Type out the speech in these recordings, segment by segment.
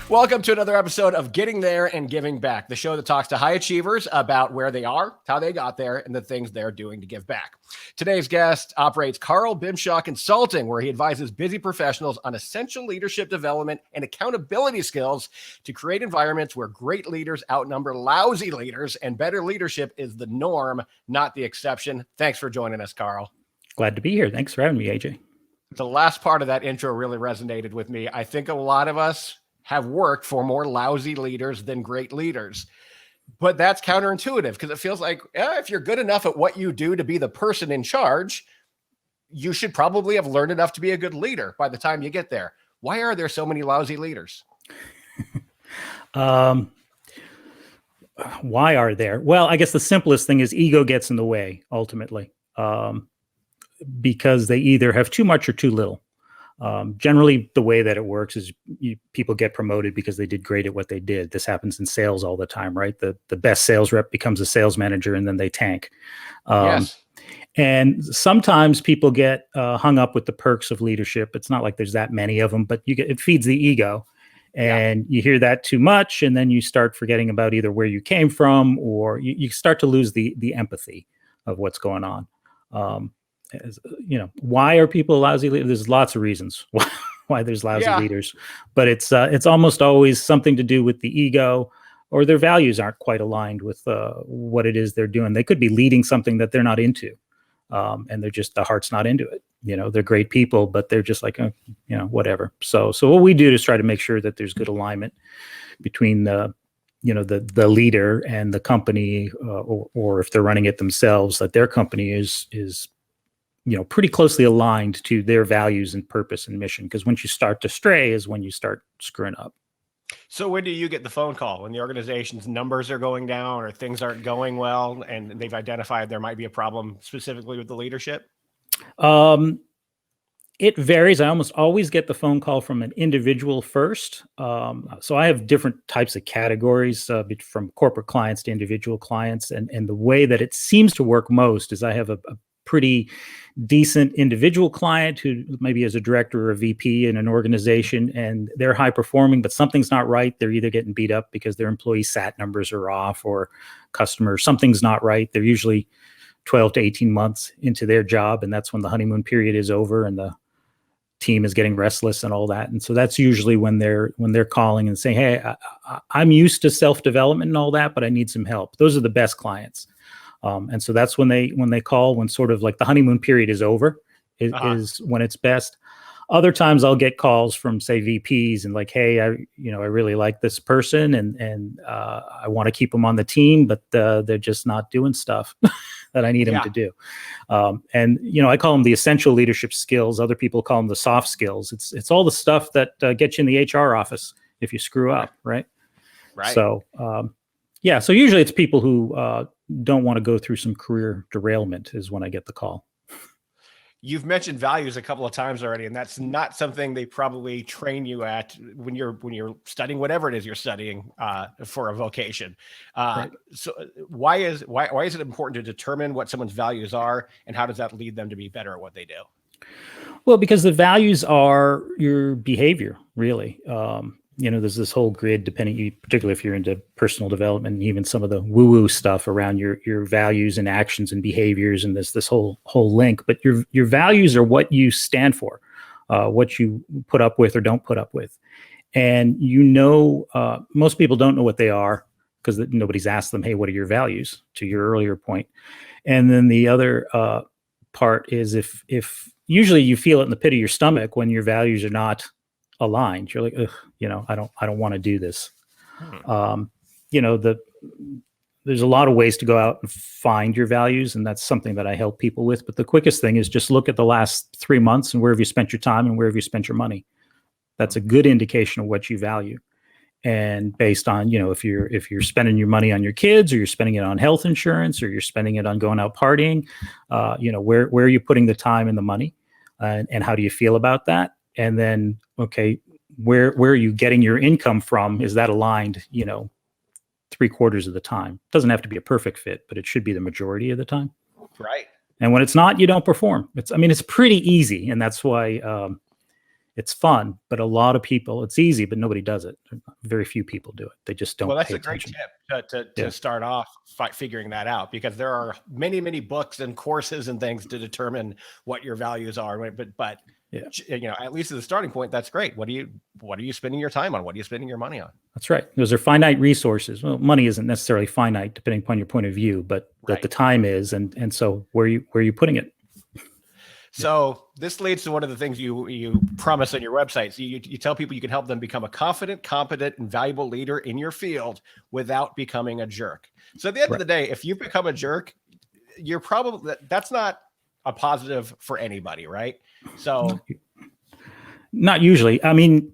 Welcome to another episode of Getting There and Giving Back, the show that talks to high achievers about where they are, how they got there, and the things they're doing to give back. Today's guest operates Karl Bimshas Consulting, where he advises busy professionals on essential leadership development and accountability skills to create environments where great leaders outnumber lousy leaders, and better leadership is the norm, not the exception. Thanks for joining us, Karl. Glad to be here. Thanks for having me, AJ. The last part of that intro really resonated with me. I think a lot of us have worked for more lousy leaders than great leaders. But that's counterintuitive because it feels like if you're good enough at what you do to be the person in charge, you should probably have learned enough to be a good leader by the time you get there. Why are there so many lousy leaders? Why are there? Well, I guess the simplest thing is ego gets in the way ultimately, because they either have too much or too little. Generally, the way that it works is people get promoted because they did great at what they did. This happens in sales all the time, right? The best sales rep becomes a sales manager and then they tank. Yes. And sometimes people get hung up with the perks of leadership. It's not like there's that many of them, but it feeds the ego. And you hear that too much, and then you start forgetting about either where you came from, or you start to lose the empathy of what's going on. Why are people lousy leaders? There's lots of reasons why there's lousy leaders, but it's almost always something to do with the ego, or their values aren't quite aligned with what it is they're doing. They could be leading something that they're not into, and the heart's not into it. They're great people, but they're just like, whatever. So what we do is try to make sure that there's good alignment between the leader and the company, or if they're running it themselves, that their company is pretty closely aligned to their values and purpose and mission. Because once you start to stray is when you start screwing up. So when do you get the phone call? When the organization's numbers are going down or things aren't going well and they've identified there might be a problem specifically with the leadership? It varies. I almost always get the phone call from an individual first. So I have different types of categories, from corporate clients to individual clients. And the way that it seems to work most is I have a pretty decent individual client who maybe is a director or a VP in an organization, and they're high performing, but something's not right. They're either getting beat up because their employee SAT numbers are off, or something's not right. They're usually 12 to 18 months into their job, and that's when the honeymoon period is over and the team is getting restless and all that. And so that's usually when they're calling and saying, hey, I'm used to self-development and all that, but I need some help. Those are the best clients. And so that's when they call, when sort of like the honeymoon period is over, is when it's best. Other times I'll get calls from, say, VPs and like, hey, I really like this person and I want to keep them on the team, but they're just not doing stuff that I need them to do. And I call them the essential leadership skills. Other people call them the soft skills. It's all the stuff that gets you in the HR office if you screw up, right? Right. So, so usually it's people who don't want to go through some career derailment is when I get the call. You've mentioned values a couple of times already, and that's not something they probably train you at when you're studying whatever it is you're studying for a vocation. Right. So why is it important to determine what someone's values are, and how does that lead them to be better at what they do? Well, because the values are your behavior, really. There's this whole grid, particularly if you're into personal development, and even some of the woo-woo stuff around your values and actions and behaviors, and this whole link. But your values are what you stand for, what you put up with or don't put up with. And most people don't know what they are because nobody's asked them, hey, what are your values, to your earlier point. And then the other part is if usually you feel it in the pit of your stomach when your values are not aligned. You're like, ugh, I don't want to do this. There's a lot of ways to go out and find your values, and that's something that I help people with. But the quickest thing is just look at the last 3 months and where have you spent your time and where have you spent your money. That's a good indication of what you value. And based on, if you're spending your money on your kids, or you're spending it on health insurance, or you're spending it on going out partying, where are you putting the time and the money, and how do you feel about that? And then, okay, where are you getting your income from? Is that aligned, 3/4 of the time? It doesn't have to be a perfect fit, but it should be the majority of the time. Right. And when it's not, you don't perform. It's pretty easy. And that's why it's fun, but a lot of people, it's easy, but nobody does it. Very few people do it. They just don't. Well, that's pay a great attention. tip to start off figuring that out, because there are many, many books and courses and things to determine what your values are. But at least as a starting point, that's great. What are you spending your time on? What are you spending your money on? That's right. Those are finite resources. Well, money isn't necessarily finite depending upon your point of view, but that the time is, and so where are you putting it? So this leads to one of the things you promise on your website. So you tell people you can help them become a confident, competent, and valuable leader in your field without becoming a jerk. So at the end of the day, if you become a jerk, you're probably, that's not a positive for anybody, right? So not usually. I mean,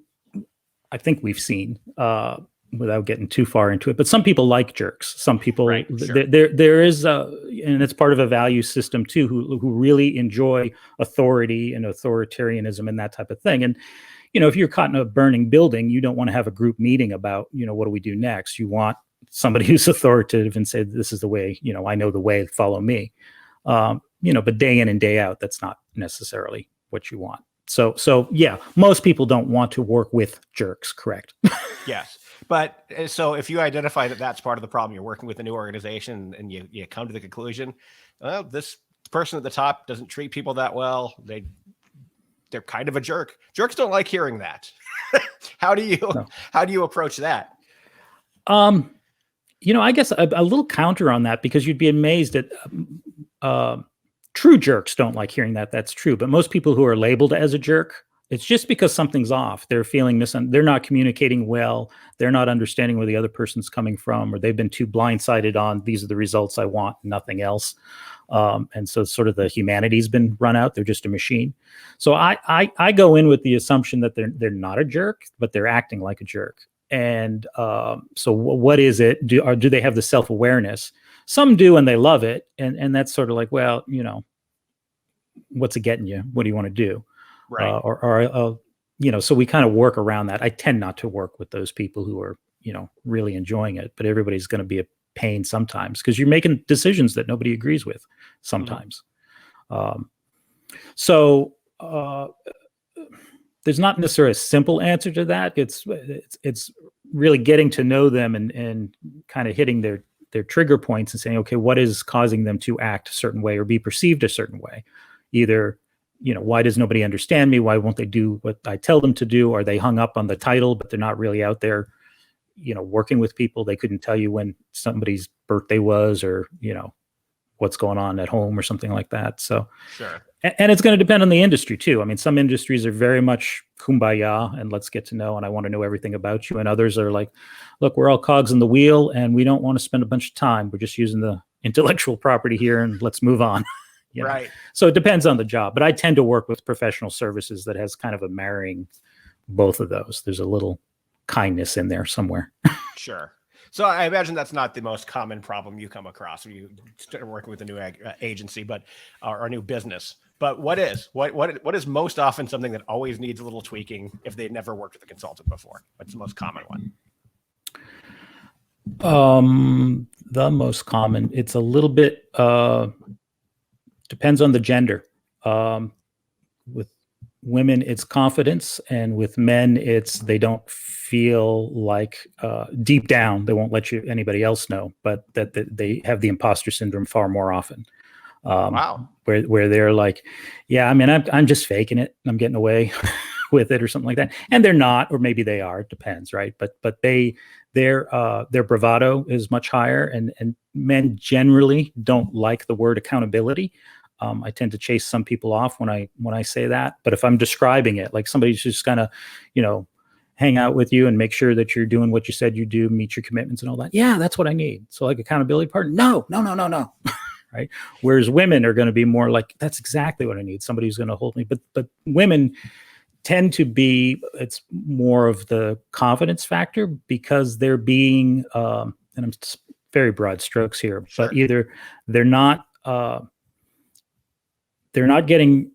I think we've seen, without getting too far into it, but some people like jerks. Some people, there is and it's part of a value system too, who really enjoy authority and authoritarianism and that type of thing. And, if you're caught in a burning building, you don't want to have a group meeting about, what do we do next? You want somebody who's authoritative and say, this is the way, I know the way, follow me. But day in and day out, that's not necessarily what you want. So yeah, most people don't want to work with jerks, correct? Yes. But so if you identify that that's part of the problem, you're working with a new organization and you come to the conclusion, well, this person at the top doesn't treat people that well. They're kind of a jerk. Jerks don't like hearing that. How do you approach that? I guess a little counter on that, because you'd be amazed at true jerks don't like hearing that. That's true. But most people who are labeled as a jerk, it's just because something's off. They're feeling they're not communicating well. They're not understanding where the other person's coming from, or they've been too blindsided on these are the results I want, nothing else. And so sort of the humanity's been run out. They're just a machine. So I go in with the assumption that they're not a jerk, but they're acting like a jerk. And so what is it? Do they have the self-awareness? Some do, and they love it. And that's sort of like, well, what's it getting you? What do you want to do? Right. So we kind of work around that. I tend not to work with those people who are, really enjoying it, but everybody's going to be a pain sometimes, because you're making decisions that nobody agrees with sometimes. So there's not necessarily a simple answer to that. It's really getting to know them and kind of hitting their trigger points and saying, okay, what is causing them to act a certain way or be perceived a certain way? Either, why does nobody understand me? Why won't they do what I tell them to do? Are they hung up on the title, but they're not really out there, working with people? They couldn't tell you when somebody's birthday was, or, what's going on at home or something like that. So, sure. And it's going to depend on the industry too. I mean, some industries are very much kumbaya and let's get to know, and I want to know everything about you. And others are like, look, we're all cogs in the wheel and we don't want to spend a bunch of time. We're just using the intellectual property here and let's move on. Right. So it depends on the job, but I tend to work with professional services that has kind of a marrying both of those. There's a little kindness in there somewhere. Sure. So I imagine that's not the most common problem you come across when you start working with a new agency, or a new business. But what is most often something that always needs a little tweaking if they've never worked with a consultant before? What's the most common one? The most common, it's a little bit depends on the gender. With women, it's confidence, and with men, it's they don't feel like deep down they won't let anybody else know, but that they have the imposter syndrome far more often. Wow. Where they're like, yeah, I mean, I'm just faking it. I'm getting away with it or something like that. And they're not, or maybe they are, it depends. Right. But their bravado is much higher, and men generally don't like the word accountability. I tend to chase some people off when I say that, but if I'm describing it, like somebody's just kind of, hang out with you and make sure that you're doing what you said you do, meet your commitments and all that. Yeah, that's what I need. So like accountability partner, no. Right. Whereas women are going to be more like, that's exactly what I need. Somebody who's going to hold me. But women tend to be, it's more of the confidence factor, because they're being, and I'm very broad strokes here, sure, but either they're not getting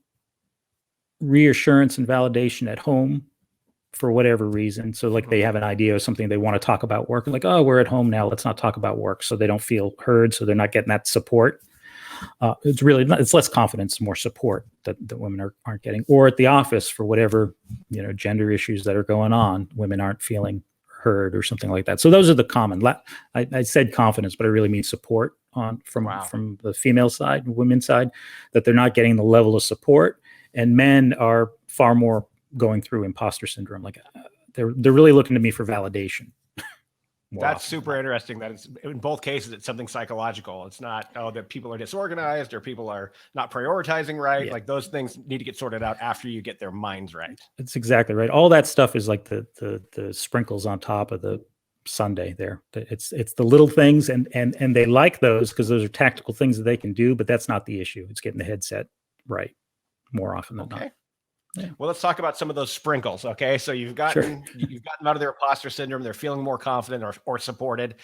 reassurance and validation at home for whatever reason. So like they have an idea of something they want to talk about work, and like, oh, we're at home now, let's not talk about work. So they don't feel heard. So they're not getting that support. It's really not, it's less confidence, more support that women aren't getting, or at the office for whatever, gender issues that are going on, women aren't feeling heard or something like that. So those are the common, I said confidence, but I really mean support from the female side, women's side, that they're not getting the level of support. And men are far more going through imposter syndrome. Like they're really looking to me for validation. That's super interesting. That it's in both cases, it's something psychological. It's not, that people are disorganized or people are not prioritizing right. Yeah. Like those things need to get sorted out after you get their minds right. That's exactly right. All that stuff is like the sprinkles on top of the sundae there. It's the little things, and they like those because those are tactical things that they can do, but that's not the issue. It's getting the headset right more often than not. Yeah. Well, let's talk about some of those sprinkles. Okay. So you've gotten out of their imposter syndrome. They're feeling more confident or supported.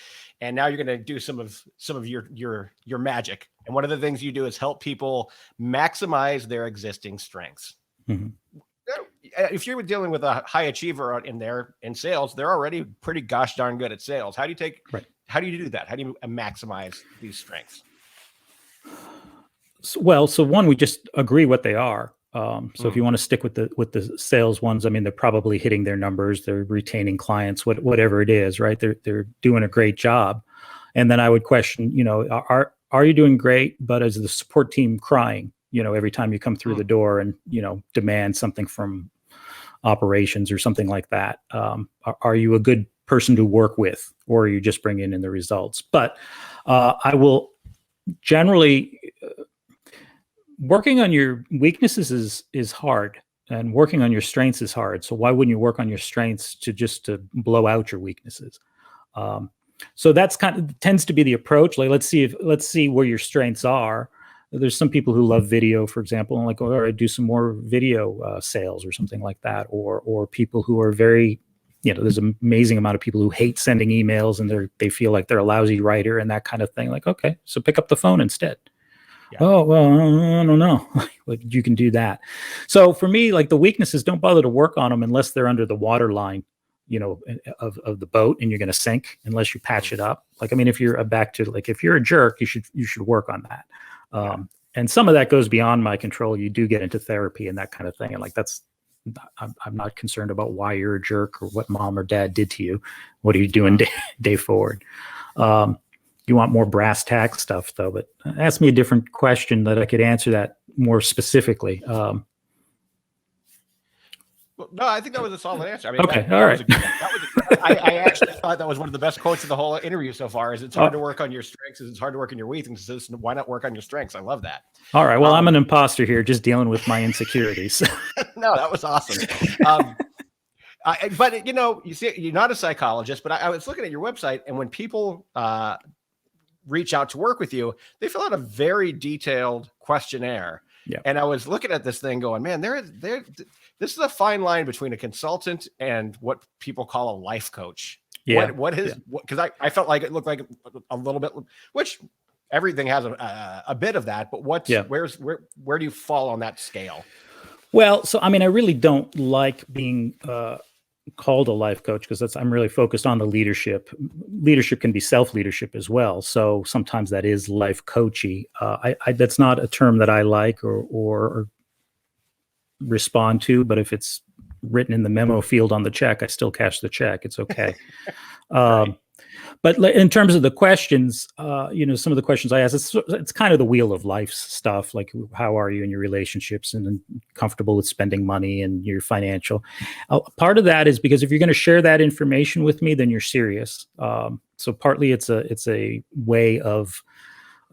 And now you're going to do some of your magic. And one of the things you do is help people maximize their existing strengths. Mm-hmm. If you're dealing with a high achiever in sales, they're already pretty gosh darn good at sales. How do you do that? How do you maximize these strengths? So one, we just agree what they are. So if you want to stick with the sales ones, I mean, they're probably hitting their numbers, they're retaining clients, whatever it is, right? They're doing a great job. And then I would question, are you doing great? But is the support team crying, every time you come through the door and, demand something from operations or something like that? Are you a good person to work with, or are you just bringing in the results? But I will generally... working on your weaknesses is hard, and working on your strengths is hard. So why wouldn't you work on your strengths to blow out your weaknesses? So that's tends to be the approach. Like, let's see where your strengths are. There's some people who love video, for example, and like, all right, do some more video sales or something like that. Or people who are very, there's an amazing amount of people who hate sending emails and they feel like they're a lousy writer and that kind of thing. Like, okay, so pick up the phone instead. Yeah. Oh, well, I don't know. Like, you can do that. So for me, like, the weaknesses, don't bother to work on them unless they're under the water line, of the boat, and you're going to sink unless you patch it up. Like, I mean, if you're if you're a jerk, you should work on that. And some of that goes beyond my control. You do get into therapy and that kind of thing. And like, I'm not concerned about why you're a jerk or what mom or dad did to you. What are you doing day forward? You want more brass tacks stuff, though, but ask me a different question that I could answer that more specifically. Well, no, I think that was a solid answer. I mean, okay, all right. I actually thought that was one of the best quotes of the whole interview so far. Is it's hard to work on your strengths, it's hard to work on your weaknesses. Why not work on your strengths? I love that. All right. Well, I'm an imposter here, just dealing with my insecurities. No, that was awesome. But you see, you're not a psychologist, but I was looking at your website, and when people reach out to work with you, they fill out a very detailed questionnaire. Yeah. And I was looking at this thing going, man, this is a fine line between a consultant and what people call a life coach. Yeah. Because I felt like it looked like a little bit, which everything has a bit of that, but where do you fall on that scale? Well, so, I mean, I really don't like being, called a life coach, because I'm really focused on the leadership. Leadership can be self-leadership as well. So sometimes that is life coachy. That's not a term that I like or respond to, but if it's written in the memo field on the check, I still cash the check. It's okay. Right. But in terms of the questions, some of the questions I ask, it's kind of the wheel of life stuff. Like, how are you in your relationships and comfortable with spending money and your financial? Part of that is because if you're going to share that information with me, then you're serious. So partly it's a way of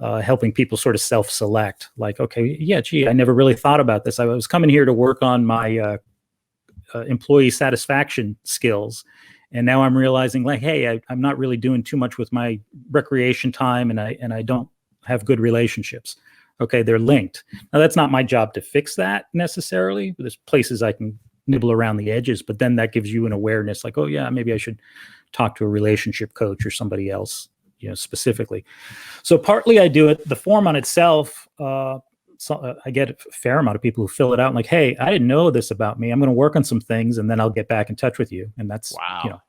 helping people sort of self-select. Like, okay, yeah, gee, I never really thought about this. I was coming here to work on my employee satisfaction skills. And now I'm realizing, like, hey, I'm not really doing too much with my recreation time, and I don't have good relationships. Okay, they're linked. Now, that's not my job to fix that necessarily. There's places I can nibble around the edges, but then that gives you an awareness, like, oh yeah, maybe I should talk to a relationship coach or somebody else, specifically. So partly I do it. The form on itself, I get a fair amount of people who fill it out and like, hey, I didn't know this about me. I'm going to work on some things and then I'll get back in touch with you. And that's,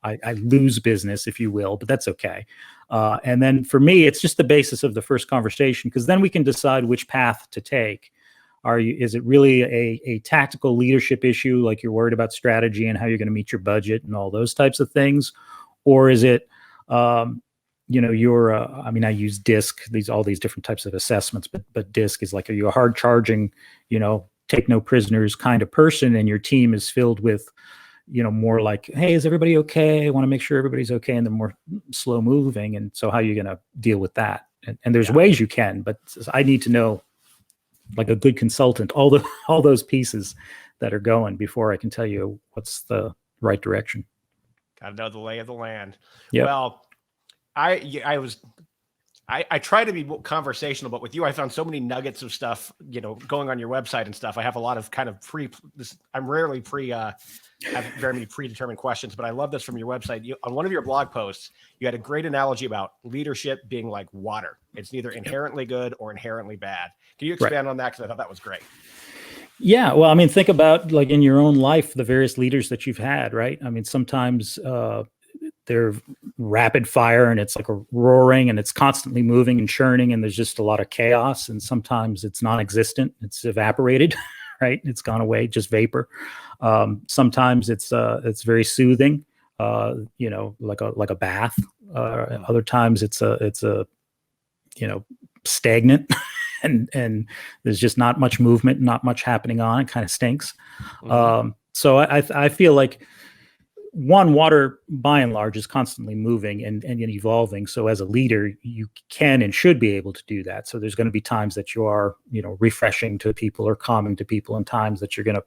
I lose business, if you will, but that's okay. And then for me, it's just the basis of the first conversation, because then we can decide which path to take. Is it really a tactical leadership issue, like you're worried about strategy and how you're going to meet your budget and all those types of things? Or is it, I use DISC, all these different types of assessments, but DISC is like, are you a hard charging, take no prisoners kind of person, and your team is filled with, more like, hey, is everybody okay? I want to make sure everybody's okay. And they're more slow moving. And so how are you going to deal with that? And there's ways you can, but I need to know, like a good consultant, all those pieces that are going before I can tell you what's the right direction. Got to know the lay of the land. Yep. Well, I try to be conversational, but with you, I found so many nuggets of stuff, going on your website and stuff. I have a lot of kind of I'm rarely have very many predetermined questions, but I love this from your website. On one of your blog posts, you had a great analogy about leadership being like water. It's neither inherently good or inherently bad. Can you expand on that? Because I thought that was great. Yeah. Well, I mean, think about, like, in your own life, the various leaders that you've had, right? I mean, sometimes they're rapid fire and it's like a roaring and it's constantly moving and churning and there's just a lot of chaos. And sometimes it's non-existent. It's evaporated, right? It's gone away, just vapor. Sometimes it's very soothing, like a bath. Other times it's stagnant and there's just not much movement, not much happening on. It kind of stinks. Mm-hmm. So I feel like, water by and large is constantly moving and evolving. So as a leader, you can and should be able to do that. So there's going to be times that you are, refreshing to people or calming to people, and times that you're going to,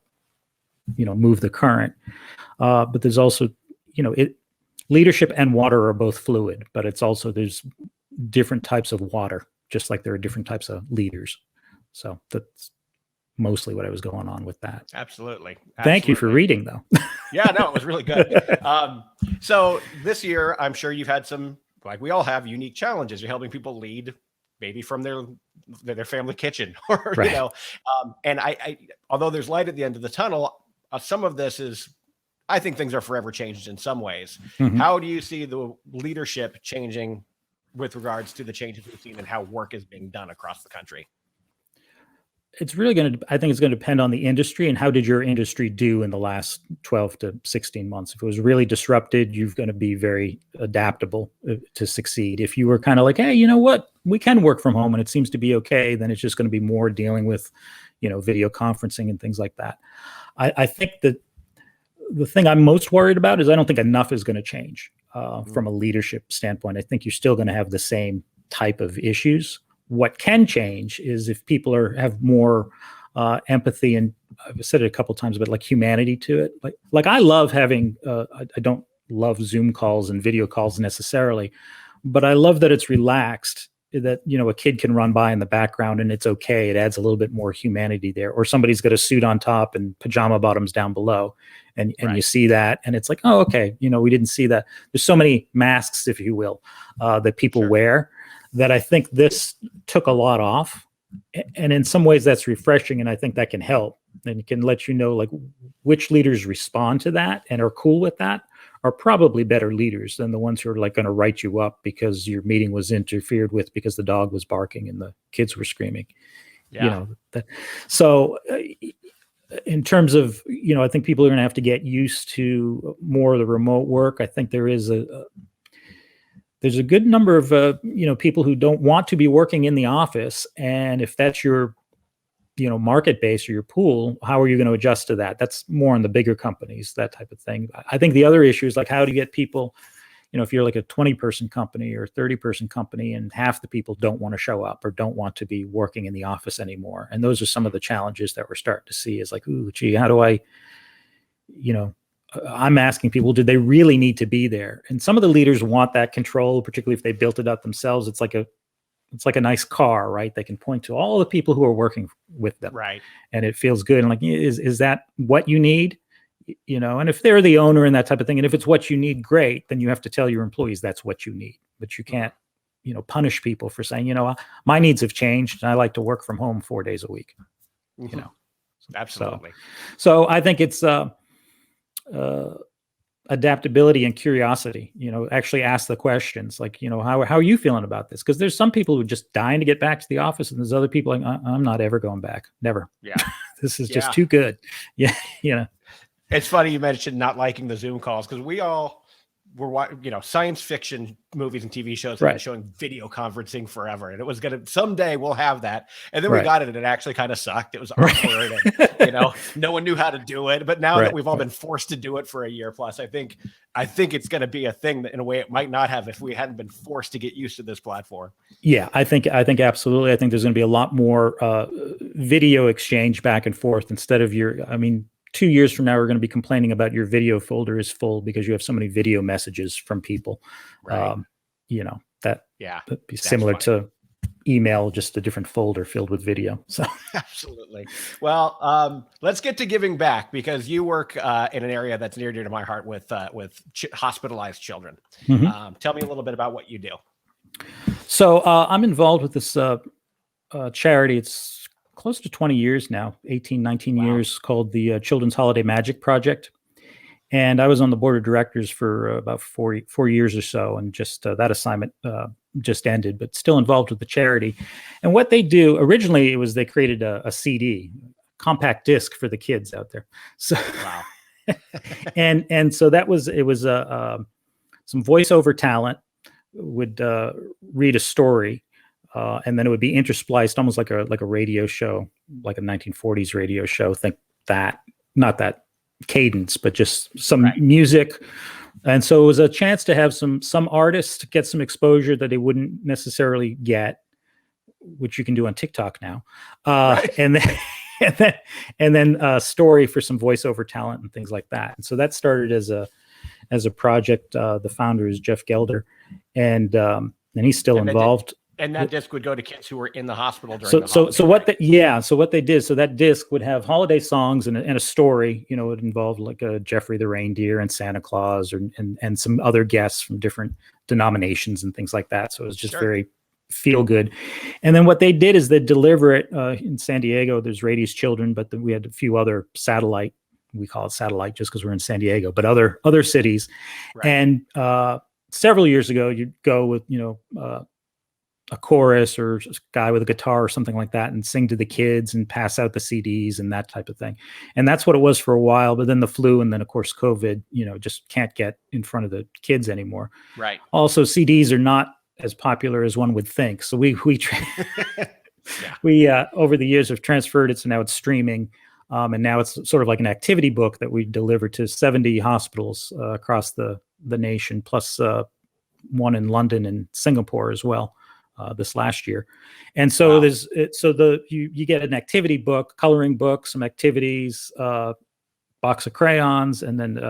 move the current. But there's also, leadership and water are both fluid, but it's also, there's different types of water, just like there are different types of leaders. So that's mostly what I was going on with that. Absolutely. Thank you for reading, though. Yeah, no, it was really good. So this year, I'm sure you've had some, like we all have, unique challenges. You're helping people lead, maybe from their family kitchen, or right. And I although there's light at the end of the tunnel, some of this is, I think things are forever changed in some ways. Mm-hmm. How do you see the leadership changing with regards to the changes we've seen and how work is being done across the country? It's really I think it's going to depend on the industry and how did your industry do in the last 12 to 16 months. If it was really disrupted, you're going to be very adaptable to succeed. If you were kind of like, hey, you know what, we can work from home and it seems to be okay, then it's just going to be more dealing with, video conferencing and things like that. I think that the thing I'm most worried about is I don't think enough is going to change from a leadership standpoint. I think you're still going to have the same type of issues. What can change is if people have more empathy, and I've said it a couple of times, but like humanity to it. Like I love having, I don't love Zoom calls and video calls necessarily, but I love that it's relaxed, that, a kid can run by in the background and it's okay. It adds a little bit more humanity there. Or somebody's got a suit on top and pajama bottoms down below. And right. You see that and it's like, oh, okay. We didn't see that. There's so many masks, if you will, that people sure. wear, that I think this took a lot off. And in some ways that's refreshing. And I think that can help and it can let you know, like, which leaders respond to that and are cool with that are probably better leaders than the ones who are like going to write you up because your meeting was interfered with because the dog was barking and the kids were screaming. Yeah. So in terms of, I think people are going to have to get used to more of the remote work. I think there's a good number of, people who don't want to be working in the office. And if that's your, market base or your pool, how are you going to adjust to that? That's more on the bigger companies, that type of thing. I think the other issue is like, how to get people, if you're like a 20-person company or 30-person company and half the people don't want to show up or don't want to be working in the office anymore. And those are some of the challenges that we're starting to see is like, ooh, gee, how do I, I'm asking people, do they really need to be there? And some of the leaders want that control, particularly if they built it up themselves. It's like a nice car, right? They can point to all the people who are working with them. Right. And it feels good. And like, is that what you need? And if they're the owner and that type of thing, and if it's what you need, great, then you have to tell your employees that's what you need. But you can't, punish people for saying, my needs have changed and I like to work from home 4 days a week. Mm-hmm. Absolutely. So I think it's, adaptability and curiosity, actually ask the questions like, how are you feeling about this? Because there's some people who are just dying to get back to the office, and there's other people like, I'm not ever going back. Never. Yeah. This is just too good. Yeah. It's funny you mentioned not liking the Zoom calls, because we all were, science fiction movies and TV shows have been showing video conferencing forever. And it was going to, someday we'll have that. And then we got it and it actually kind of sucked. It was awkward and, no one knew how to do it. But now that we've all been forced to do it for a year plus, I think it's going to be a thing that in a way it might not have if we hadn't been forced to get used to this platform. Yeah, I think absolutely. I think there's going to be a lot more video exchange back and forth instead of 2 years from now, we're going to be complaining about your video folder is full because you have so many video messages from people. Right. That'd be similar to email, just a different folder filled with video. So absolutely. Well, let's get to giving back, because you work in an area that's near and dear to my heart with hospitalized children. Mm-hmm. Tell me a little bit about what you do. So I'm involved with this charity. It's close to 20 years now, 18, 19 years, called the Children's Holiday Magic Project. And I was on the board of directors for about 4 years or so. And just that assignment just ended, but still involved with the charity. And what they do, originally, it was they created a CD, compact disc for the kids out there. So, and so it was some voiceover talent would read a story. And then it would be interspliced, almost like a radio show, like a 1940s radio show. Think that, not that cadence, but just some music. And so it was a chance to have some artists get some exposure that they wouldn't necessarily get, which you can do on TikTok now. And then a story for some voiceover talent and things like that. And so that started as a project. The founder is Jeff Gelder, and he's still involved. And that disc would go to kids who were in the hospital during the holiday. So what they did, so that disc would have holiday songs and a story. It would involve like Jeffrey the reindeer and Santa Claus and some other guests from different denominations and things like that. So it was just very feel good. And then what they did is they deliver it in San Diego. There's Rady's Children, but we had a few other satellite. We call it satellite just because we're in San Diego, but other cities. Right. And several years ago, you'd go with a chorus or a guy with a guitar or something like that and sing to the kids and pass out the CDs and that type of thing. And that's what it was for a while. But then the flu and then, of course, COVID, just can't get in front of the kids anymore. Right. Also, CDs are not as popular as one would think. So we over the years have transferred it. So now it's streaming. And now it's sort of like an activity book that we deliver to 70 hospitals across the nation, plus one in London and Singapore as well. This last year. And so you get an activity book, coloring book, some activities, box of crayons, and then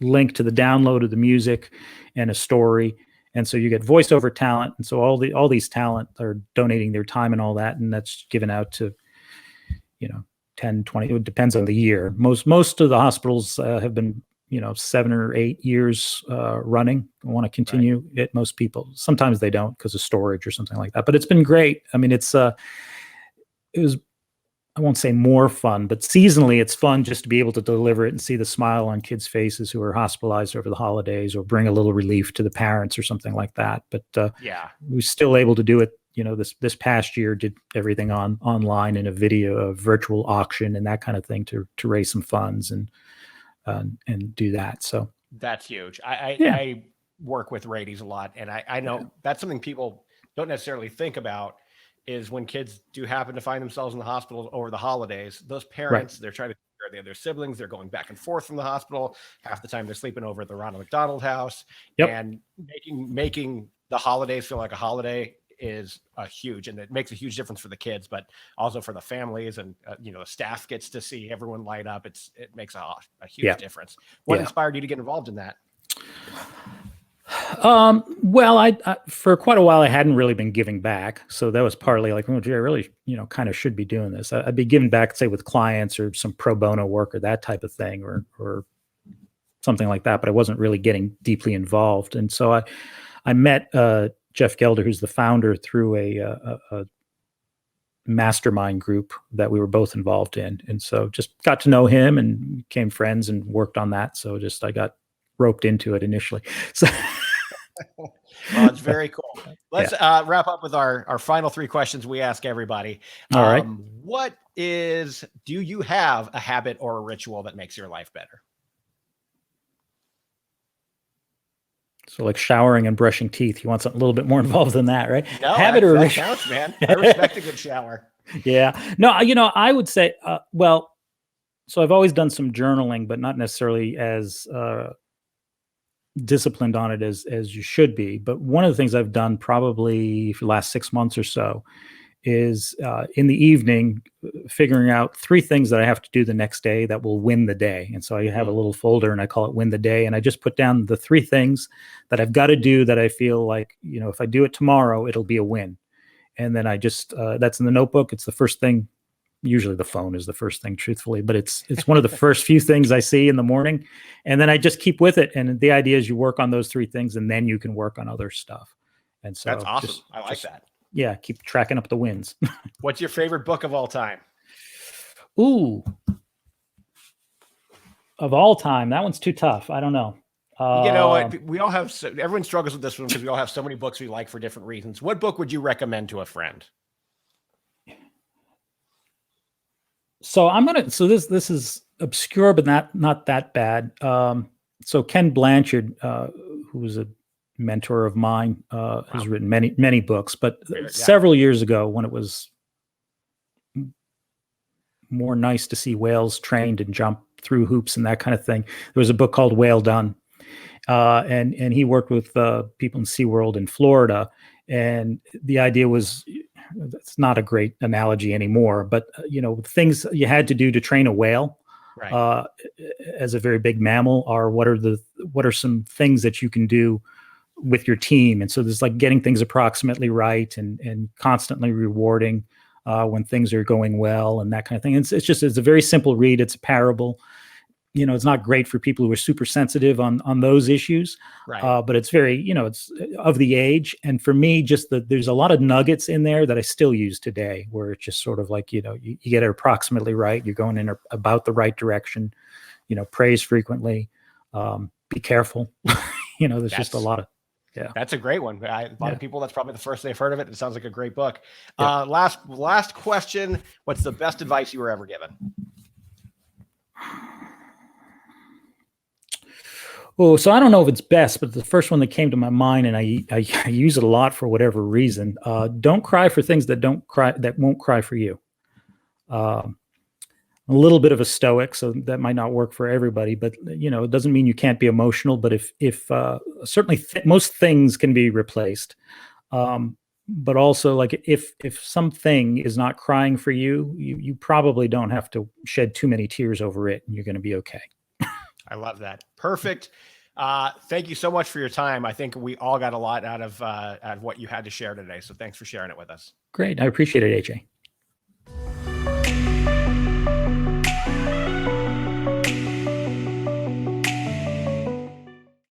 link to the download of the music and a story. And so you get voiceover talent. And so all these talent are donating their time and all that. And that's given out to, 10, 20, it depends on the year. Most of the hospitals have been 7 or 8 years running. I want to continue it. Most people, sometimes they don't because of storage or something like that, but it's been great. I mean, it was, I won't say more fun, but seasonally it's fun just to be able to deliver it and see the smile on kids' faces who are hospitalized over the holidays, or bring a little relief to the parents or something like that. But we're still able to do it. This past year did everything online in a virtual auction and that kind of thing to raise some funds and do that. So that's huge. I work with Rady's a lot, and I know that's something people don't necessarily think about, is when kids do happen to find themselves in the hospital over the holidays, those parents, they're trying to take care of their siblings. They're going back and forth from the hospital. Half the time they're sleeping over at the Ronald McDonald House. And making the holidays feel like a holiday is huge, and it makes a huge difference for the kids, but also for the families, and the staff gets to see everyone light up. It makes a huge difference. What inspired you to get involved in that? Well, I for quite a while I hadn't really been giving back, so that was partly like, oh gee, I really kind of should be doing this. I'd be giving back, say, with clients or some pro bono work or that type of thing, or something like that, but I wasn't really getting deeply involved. And so I met Jeff Gelder, who's the founder, through a mastermind group that we were both involved in. And so just got to know him and became friends and worked on that. So I got roped into it initially. So Well, it's very cool. Let's wrap up with our final 3 questions we ask everybody. All right. Do you have a habit or a ritual that makes your life better? So like showering and brushing teeth. You want something a little bit more involved than that, right? No, Habit or that counts, man. I respect a good shower. Yeah. No, I would say, so I've always done some journaling, but not necessarily as disciplined on it as you should be. But one of the things I've done probably for the last 6 months or so is in the evening, figuring out 3 things that I have to do the next day that will win the day. And so I have a little folder and I call it Win the Day. And I just put down the 3 things that I've got to do that I feel like, if I do it tomorrow, it'll be a win. And then I just, that's in the notebook. It's the first thing. Usually the phone is the first thing, truthfully, but it's one of the first few things I see in the morning. And then I just keep with it. And the idea is you work on those 3 things and then you can work on other stuff. And so that's awesome. I like that. Yeah. Keep tracking up the wins. What's your favorite book of all time? Ooh, of all time. That one's too tough. I don't know. We all have, everyone struggles with this one because we all have so many books we like for different reasons. What book would you recommend to a friend? So this is obscure, but not that bad. So Ken Blanchard, who was a mentor of mine, has written many books, but several years ago when it was more nice to see whales trained and jump through hoops and that kind of thing, there was a book called Whale Done. And he worked with people in SeaWorld in Florida. And the idea was, it's not a great analogy anymore, but things you had to do to train a whale as a very big mammal are what are some things that you can do with your team. And so there's like getting things approximately right and constantly rewarding when things are going well and that kind of thing. It's a very simple read. It's a parable. It's not great for people who are super sensitive on those issues, right? But it's very, it's of the age. And for me, there's a lot of nuggets in there that I still use today, where it's just sort of like, you get it approximately right. You're going in about the right direction, praise frequently, be careful. There's just a lot of, That's a great one. A lot of people, that's probably the first they've heard of it. It sounds like a great book. Last question. What's the best advice you were ever given? Oh, so I don't know if it's best, but the first one that came to my mind, and I use it a lot for whatever reason. Don't cry for things that won't cry for you. A little bit of a stoic, so that might not work for everybody, but it doesn't mean you can't be emotional. But if certainly most things can be replaced, but also like if something is not crying for you, you probably don't have to shed too many tears over it, and you're going to be okay. I love that. Perfect. Thank you so much for your time. I think we all got a lot out of what you had to share today. So thanks for sharing it with us. Great. I appreciate it, AJ.